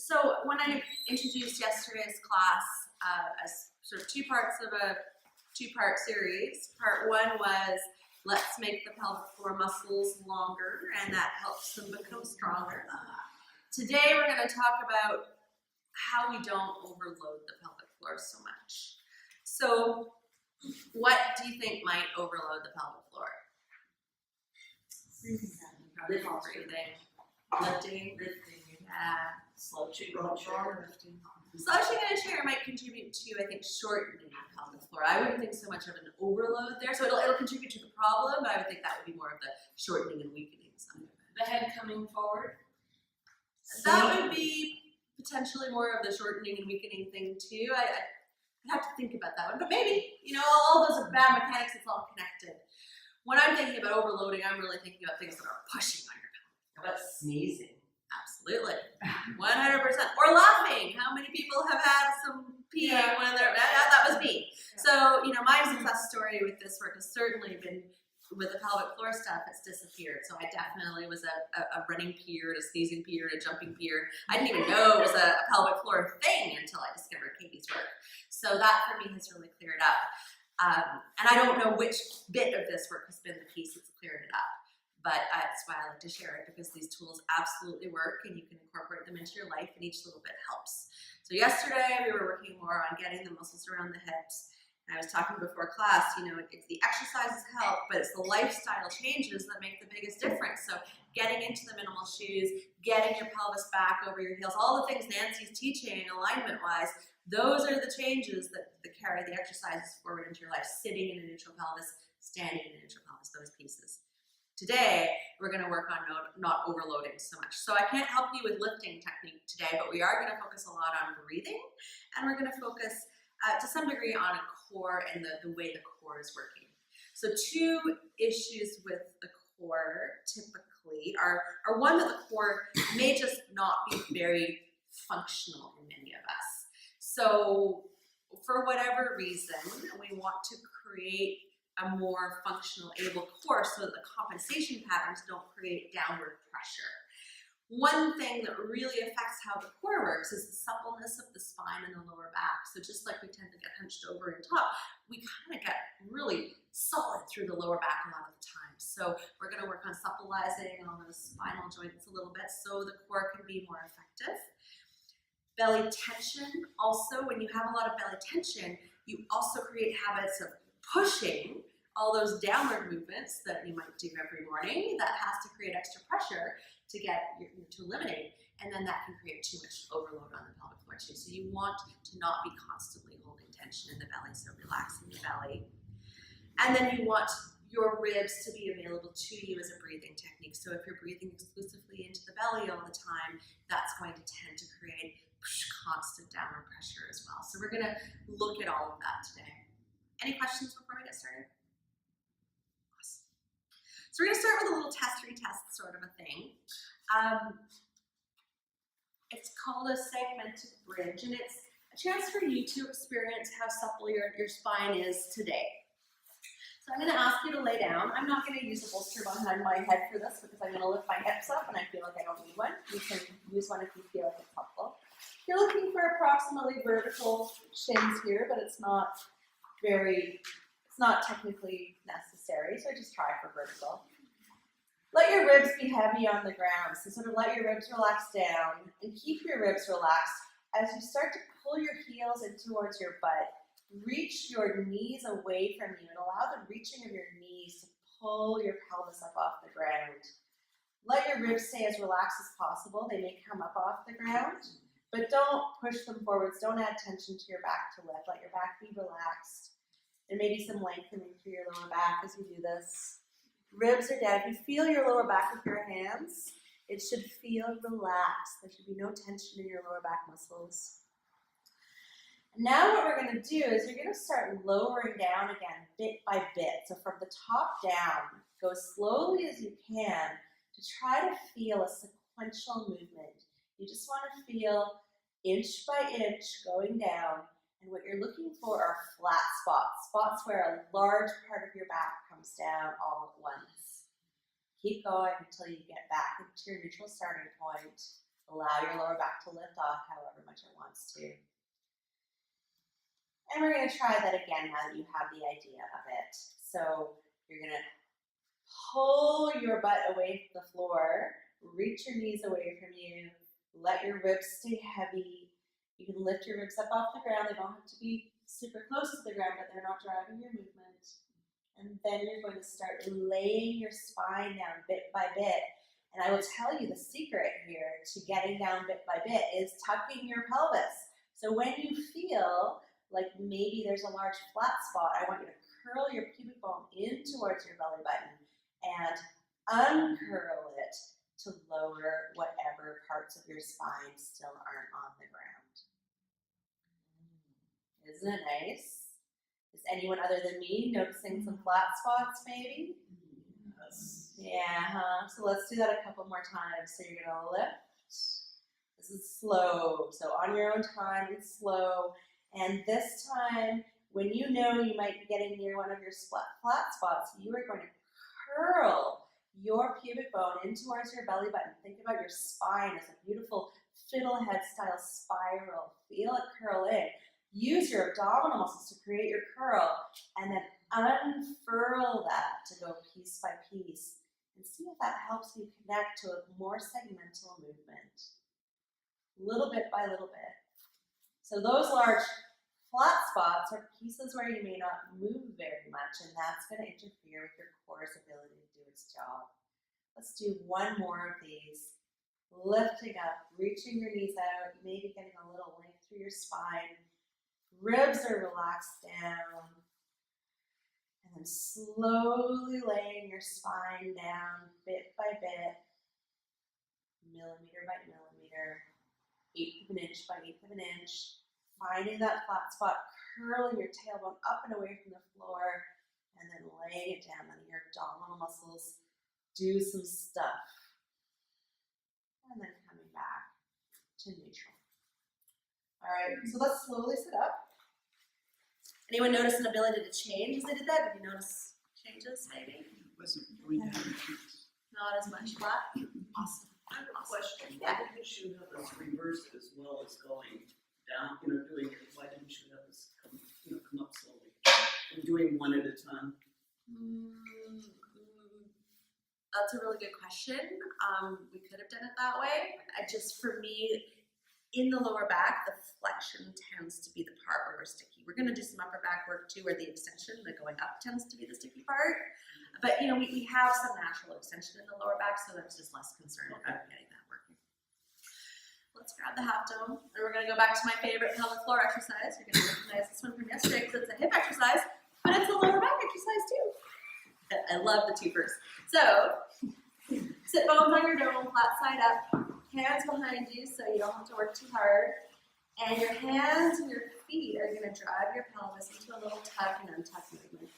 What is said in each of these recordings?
So when I introduced yesterday's class as sort of two parts of a two-part series, part one was let's make the pelvic floor muscles longer, and that helps them become stronger. Today we're going to talk about how we don't overload the pelvic floor so much. So what do you think might overload the pelvic floor? Breathing, lifting, yeah. Slouching in a chair. Slouching in a chair might contribute to, I think, shortening the pelvic floor. I wouldn't think so much of an overload there. So it'll contribute to the problem, but I would think that would be more of the shortening and weakening side of it. The head coming forward. That would be potentially more of the shortening and weakening thing too. I'd have to think about that one, but maybe, you know, all those are bad mechanics, it's all connected. When I'm thinking about overloading, I'm really thinking about things that are pushing on your pelvic. How about sneezing? Absolutely, 100%. Or laughing. How many people have had some peeing when they're, that was me. Yeah. So, you know, my success story with this work has certainly been with the pelvic floor stuff, it's disappeared. So I definitely was a running peer, a sneezing peer, a jumping peer. I didn't even know it was a pelvic floor thing until I discovered Katie's work. So that for me has really cleared up. And I don't know which bit of this work has been the piece that's cleared it up. But that's why I like to share it, because these tools absolutely work and you can incorporate them into your life and each little bit helps. So yesterday we were working more on getting the muscles around the hips. And I was talking before class, you know, it's the exercises help, but it's the lifestyle changes that make the biggest difference. So getting into the minimal shoes, getting your pelvis back over your heels, all the things Nancy's teaching alignment-wise, those are the changes that carry the exercises forward into your life. Sitting in a neutral pelvis, standing in a neutral pelvis, those pieces. Today, we're going to work on not overloading so much. So I can't help you with lifting technique today, but we are going to focus a lot on breathing, and we're going to focus to some degree on a core and the way the core is working. So two issues with the core typically are one, that the core may just not be very functional in many of us. So for whatever reason, we want to create a more functional, able core so that the compensation patterns don't create downward pressure. One thing that really affects how the core works is the suppleness of the spine and the lower back. So just like we tend to get hunched over and top, we kind of get really solid through the lower back a lot of the time. So we're going to work on suppleizing all those spinal joints a little bit so the core can be more effective. Belly tension, also, when you have a lot of belly tension, you also create habits of pushing all those downward movements that you might do every morning. That has to create extra pressure to eliminate, and then that can create too much overload on the pelvic floor too. So you want to not be constantly holding tension in the belly, so relaxing the belly. And then you want your ribs to be available to you as a breathing technique. So if you're breathing exclusively into the belly all the time, that's going to tend to create constant downward pressure as well. So we're going to look at all of that today. Any questions before we get started? Awesome. So we're going to start with a little test-retest sort of a thing. It's called a segmented bridge, and it's a chance for you to experience how supple your spine is today. So I'm going to ask you to lay down. I'm not going to use a bolster behind my head for this because I'm going to lift my hips up and I feel like I don't need one. You can use one if you feel like it's helpful. You're looking for approximately vertical shins here, but it's not technically necessary, so just try for vertical. Let your ribs be heavy on the ground, so sort of let your ribs relax down and keep your ribs relaxed. As you start to pull your heels in towards your butt, reach your knees away from you and allow the reaching of your knees to pull your pelvis up off the ground. Let your ribs stay as relaxed as possible. They may come up off the ground, but don't push them forwards. Don't add tension to your back to lift. Let your back be relaxed. There may be some lengthening through your lower back as you do this. Ribs are down. If you feel your lower back with your hands, it should feel relaxed. There should be no tension in your lower back muscles. And now what we're going to do is you're going to start lowering down again bit by bit. So from the top down, go as slowly as you can to try to feel a sequential movement. You just want to feel inch by inch going down. And what you're looking for are flat spots, spots where a large part of your back comes down all at once. Keep going until you get back into your neutral starting point. Allow your lower back to lift off however much it wants to. And we're going to try that again now that you have the idea of it. So you're going to pull your butt away from the floor, reach your knees away from you, let your ribs stay heavy. You can lift your ribs up off the ground. They don't have to be super close to the ground, but they're not driving your movement. And then you're going to start laying your spine down bit by bit. And I will tell you the secret here to getting down bit by bit is tucking your pelvis. So when you feel like maybe there's a large flat spot, I want you to curl your pubic bone in towards your belly button and uncurl it to lower whatever parts of your spine still aren't on the ground. Isn't it nice? Is anyone other than me noticing some flat spots maybe? Yes. Yeah, so let's do that a couple more times. So you're gonna lift. This is slow, so on your own time, it's slow. And this time, when you know you might be getting near one of your flat spots, you are going to curl your pubic bone in towards your belly button. Think about your spine as a beautiful fiddlehead style spiral. Feel it curl in. Use your abdominal muscles to create your curl, and then unfurl that to go piece by piece. And see if that helps you connect to a more segmental movement. Little bit by little bit. So those large flat spots are pieces where you may not move very much, and that's going to interfere with your core's ability to do its job. Let's do one more of these. Lifting up, reaching your knees out, maybe getting a little length through your spine. Ribs are relaxed down. And then slowly laying your spine down bit by bit, millimeter by millimeter, eighth of an inch by eighth of an inch. Finding that flat spot, curling your tailbone up and away from the floor, and then laying it down, letting your abdominal muscles do some stuff. And then coming back to neutral. All right, so let's slowly sit up. Anyone notice an ability to change as they did that? Did you notice changes maybe? Wasn't going down. Not as much flat? Awesome. I have a question. Yeah. Why didn't you have us reverse it as well as going down, doing it? Why didn't you have us come up slowly? And doing one at a time? That's a really good question. We could have done it that way. For me, in the lower back, the flexion tends to be the part where we're sticky. We're going to do some upper back work too, where the extension, the going up, tends to be the sticky part. But we have some natural extension in the lower back, so that's just less concerned about getting that working. Let's grab the half dome, and we're going to go back to my favorite pelvic floor exercise. You're going to recognize this one from yesterday because it's a hip exercise, but it's a lower back exercise too. I love the twofers. So, sit bones on your dome, flat side up, hands behind you so you don't have to work too hard. And your hands and your feet are going to drive your pelvis into a little tuck and untuck movement.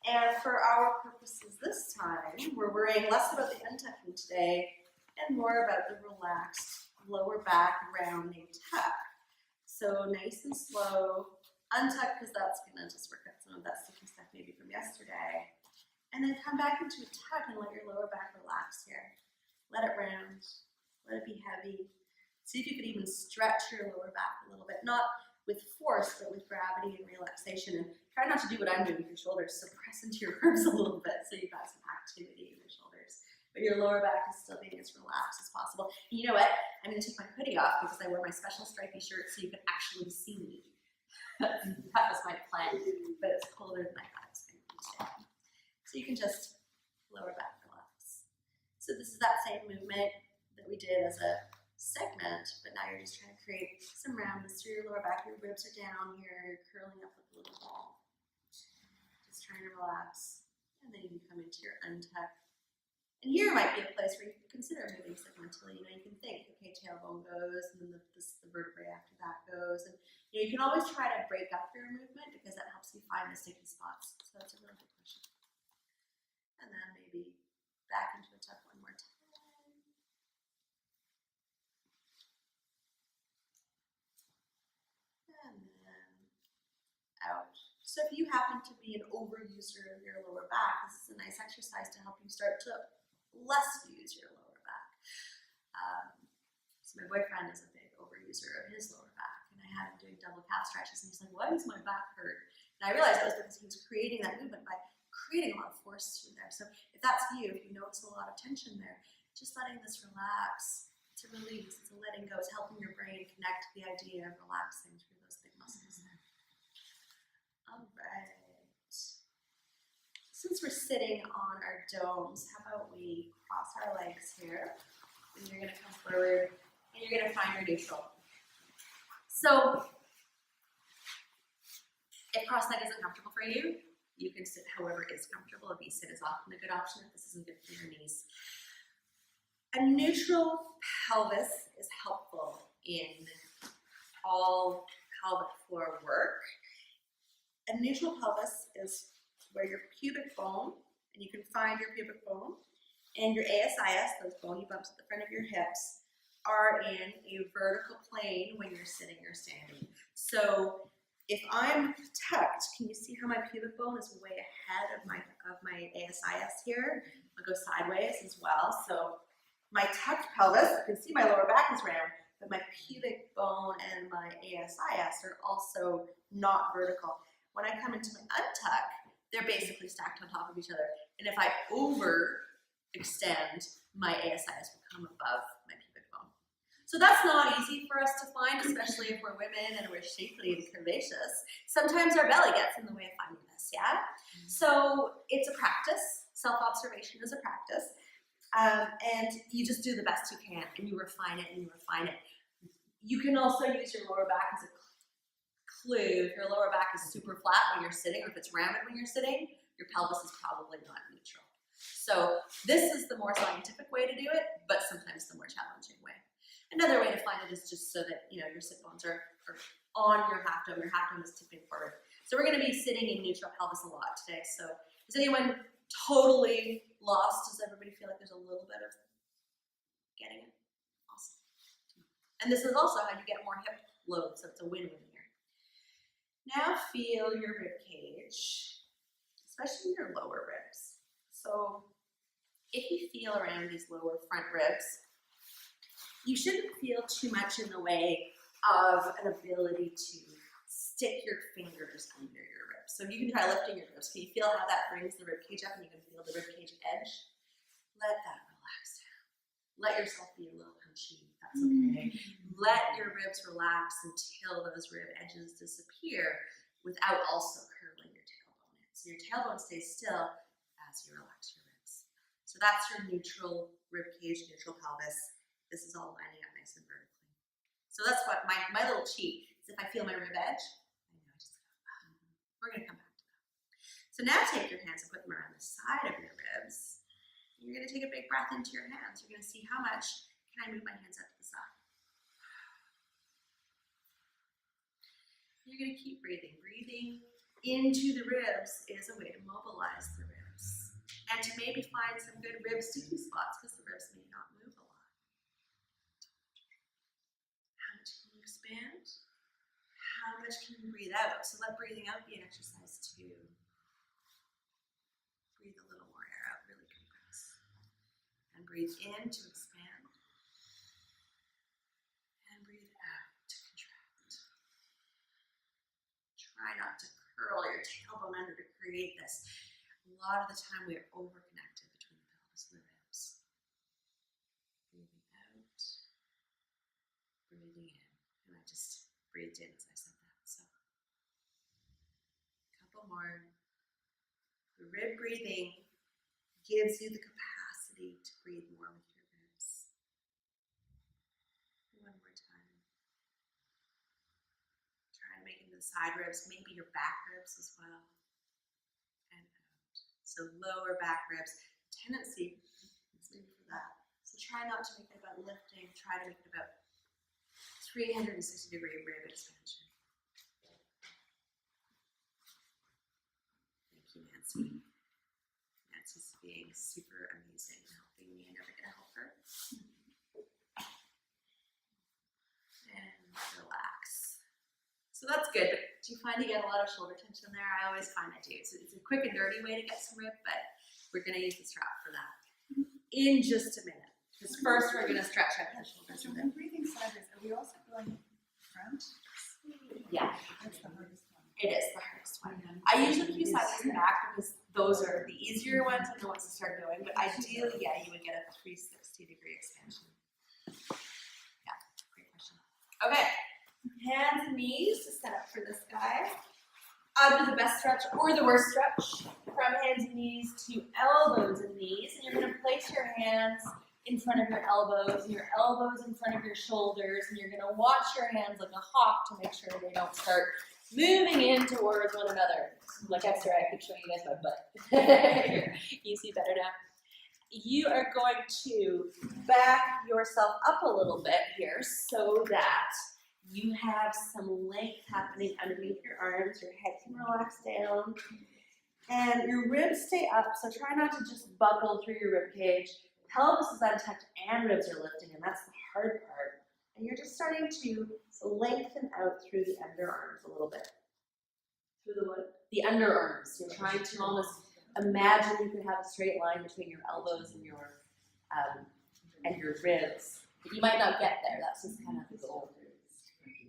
And for our purposes this time, we're worrying less about the untucking today and more about the relaxed lower back rounding tuck. So nice and slow, untuck because that's going to just work out some of that sticky stuff maybe from yesterday. And then come back into a tuck and let your lower back relax here. Let it round, let it be heavy. See if you could even stretch your lower back a little bit, not with force, but with gravity and relaxation. And try not to do what I'm doing with your shoulders, so press into your arms a little bit so you've got some activity in your shoulders. But your lower back is still being as relaxed as possible. And you know what? I'm going to take my hoodie off because I wear my special stripy shirt so you can actually see me. That was my plan, but it's colder than I thought it was going to be today. So you can just lower back relax. So this is that same movement that we did as a segment, but now you're just trying to create some roundness through your lower back. Your ribs are down here, you're curling up like a little ball. Just trying to relax. And then you can come into your untuck. And here might be a place where you can consider moving segmentally. You can think, okay, tailbone goes, and then the vertebrae after that goes. And you can always try to break up your movement because that helps you find the sticky spots. So that's a really good question. And then maybe back into a tuck one more time. And then out. So if you happen to be an overuser of your lower back, this is a nice exercise to help you start to less use your lower back. So my boyfriend is a big overuser of his lower back, and I had him doing double calf stretches, and he's like, why does my back hurt? And I realized that was because he was creating that movement by creating a lot of force through there. So if that's you, if you notice a lot of tension there, just letting this relax, it's a release, it's a letting go, it's helping your brain connect to the idea of relaxing through those big muscles there. All right. Since we're sitting on our domes, how about we cross our legs here, and you're gonna come forward, and you're gonna find your neutral. So, if cross-legged isn't comfortable for you, you can sit however is comfortable. A V-sit is often a good option if this isn't good for your knees. A neutral pelvis is helpful in all pelvic floor work. A neutral pelvis is where your pubic bone, and you can find your pubic bone, and your ASIS, those bony bumps at the front of your hips, are in a vertical plane when you're sitting or standing. So if I'm tucked, can you see how my pubic bone is way ahead of my ASIS here? I'll go sideways as well. So my tucked pelvis, you can see my lower back is round, but my pubic bone and my ASIS are also not vertical. When I come into my untuck, they're basically stacked on top of each other. And if I overextend, my ASIS will come above my pubic bone. So that's not easy for us to find, especially if we're women and we're shapely and curvaceous. Sometimes our belly gets in the way of finding this, yeah? So it's a practice. Self-observation is a practice. And you just do the best you can, and you refine it and you refine it. You can also use your lower back as a clue. If your lower back is super flat when you're sitting, or if it's rounded when you're sitting, your pelvis is probably not neutral. So this is the more scientific way to do it, but sometimes the more challenging way. Another way to find it is just so that your sit bones are on your half dome. Your half dome is tipping forward. So we're going to be sitting in neutral pelvis a lot today. So is anyone totally lost? Does everybody feel like there's a little bit of getting it? Awesome. And this is also how you get more hip load, so it's a win-win here. Now feel your rib cage, especially your lower ribs. So if you feel around these lower front ribs, you shouldn't feel too much in the way of an ability to stick your fingers under your ribs. So you can try lifting your ribs. Can you feel how that brings the rib cage up, and you can feel the rib cage edge? Let that relax down. Let yourself be a little punchy. That's okay. Let your ribs relax until those rib edges disappear without also curling your tailbone in. So your tailbone stays still as you relax your ribs. So that's your neutral rib cage, neutral pelvis. This is all lining up nice and vertically. So that's what my little cheat is. If I feel my rib edge, I know I just go, we're going to come back to that. So now take your hands and put them around the side of your ribs. You're going to take a big breath into your hands. You're going to see how much can I move my hands out to the side. You're going to keep breathing. Breathing into the ribs is a way to mobilize the ribs and to maybe find some good rib sticky spots because the ribs may not move a lot. How much can you expand? How much can you breathe out? So let breathing out be an exercise too. Breathe a little more air out, really compress. And breathe in to expand. And breathe out to contract. Try not to curl your tailbone under to create this. A lot of the time we are over-connected between the pelvis and the ribs. Breathing out. Breathing in. And I just breathed in as I said that. So, a couple more. The rib breathing gives you the capacity to breathe more with your ribs. One more time. Try to make it into the side ribs, maybe your back ribs as well. And out. So lower back ribs. Tendency is maybe for that. So try not to make it about lifting. Try to make it about 360-degree rib expansion. Thank you, Nancy. Nancy's being super amazing and helping me. I'm never going to help her. And relax. So that's good, but do you find you get a lot of shoulder tension there? I always find I do. It's a quick and dirty way to get some rib, but we're going to use the strap for that in just a minute. Because first we're going to stretch out the shoulders. So I'm breathing sideways, are we also going front? Yeah, That's the hardest one. it is the hardest one. I usually cue sideways and back because those are the easier ones and the ones to start going, but ideally, yeah, you would get a 360-degree expansion. Yeah, great question. Okay, hands and knees to set up for this guy. Either the best stretch or the worst stretch. From hands and knees to elbows and knees, and you're going to place your hands in front of your elbows, and your elbows in front of your shoulders, and you're going to watch your hands like a hawk to make sure they don't start moving in towards one another. Like extra, I keep showing you guys my butt. You see better now. You are going to back yourself up a little bit here so that you have some length happening underneath your arms. Your head can relax down. And your ribs stay up, so try not to just buckle through your rib cage. Pelvis is untucked and ribs are lifting, and that's the hard part. And you're just starting to lengthen out through the underarms a little bit. Through the what? The underarms. You're trying to almost imagine you could have a straight line between your elbows and your ribs. But you might not get there. That's just kind of the goal.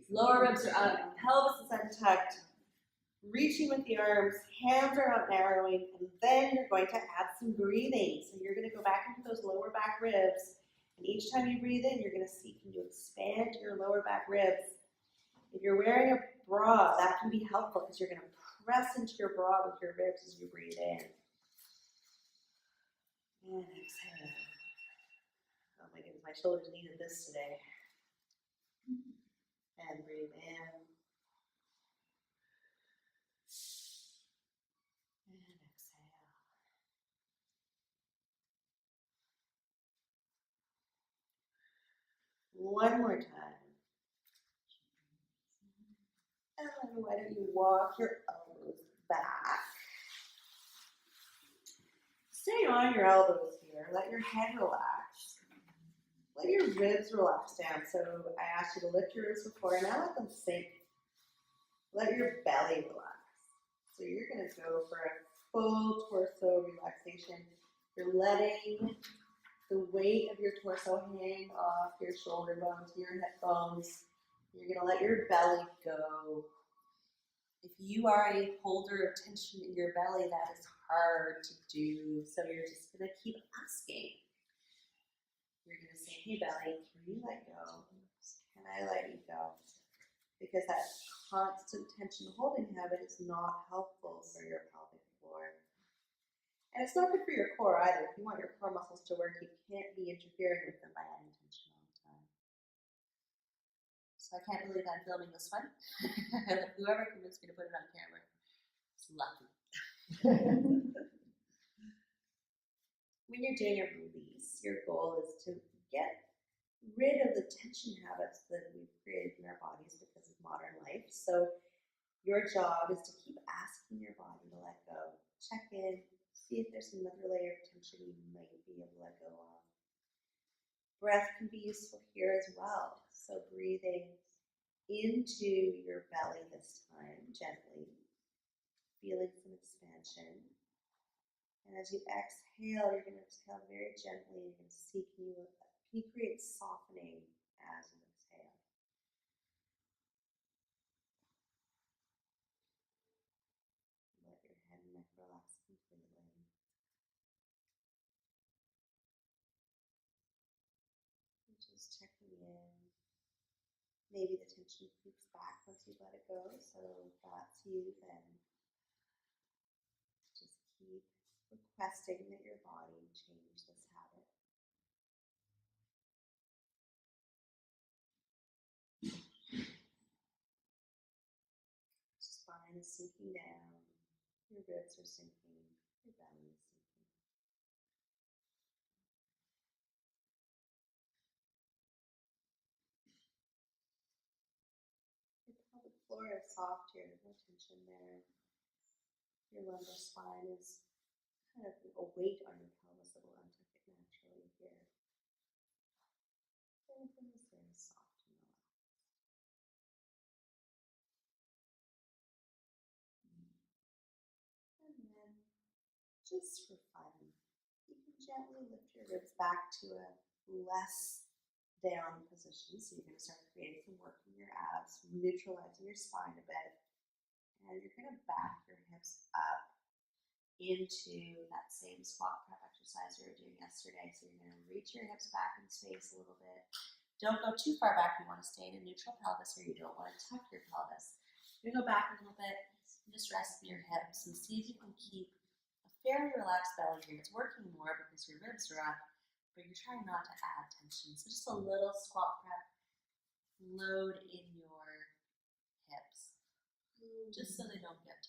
Lower ribs are up, pelvis is untucked. Reaching with the arms, hands are out narrowing, and then you're going to add some breathing. So you're going to go back into those lower back ribs, and each time you breathe in, you're going to see, can you expand your lower back ribs? If you're wearing a bra, that can be helpful because you're going to press into your bra with your ribs as you breathe in. And exhale. Oh my goodness, my shoulders needed this today. And breathe in. And exhale. One more time. And then why don't you walk your elbows back. Stay on your elbows here. Let your head relax. Let your ribs relax down. So I asked you to lift your ribs before, now let them sink. Let your belly relax. So you're going to go for a full torso relaxation. You're letting the weight of your torso hang off your shoulder bones, your hip bones. You're going to let your belly go. If you are a holder of tension in your belly, that is hard to do. So you're just going to keep asking. You're going to say, hey belly, can you let go? Can I let you go? Because that constant tension holding habit is not helpful for your pelvic floor. And it's not good for your core either. If you want your core muscles to work, you can't be interfering with them by adding tension all the time. So I can't believe I'm filming this one. Whoever convinced me to put it on camera is lucky. When you're doing a release, your goal is to get rid of the tension habits that we've created in our bodies because of modern life. So your job is to keep asking your body to let go. Check in, see if there's another layer of tension you might be able to let go of. Breath can be useful here as well. So breathing into your belly this time, gently, feeling some expansion. And as you exhale, you're going to exhale very gently. You're going to see, can you create softening as you exhale. Let your head and neck relax completely. And just checking in. Maybe the tension creeps back once you let it go. So if that's you, then just keep requesting that your body change this habit. Spine is sinking down, your ribs are sinking, your belly is sinking. Your pelvic floor is soft here, no tension there. Your lumbar spine is kind of a weight on your pelvis that will untuck it naturally here. Everything is very soft and relaxed. And then, just for fun, you can gently lift your ribs back to a less down position. So you're going to start creating some work in your abs, neutralizing your spine a bit. And you're going to back your hips up into that same squat prep exercise you were doing yesterday. So you're going to reach your hips back in space a little bit. Don't go too far back. You want to stay in a neutral pelvis, or you don't want to tuck your pelvis. You're going to go back a little bit and just rest in your hips and see if you can keep a fairly relaxed belly here. It's working more because your ribs are up, but you're trying not to add tension. So just a little squat prep, load in your hips, just so they don't get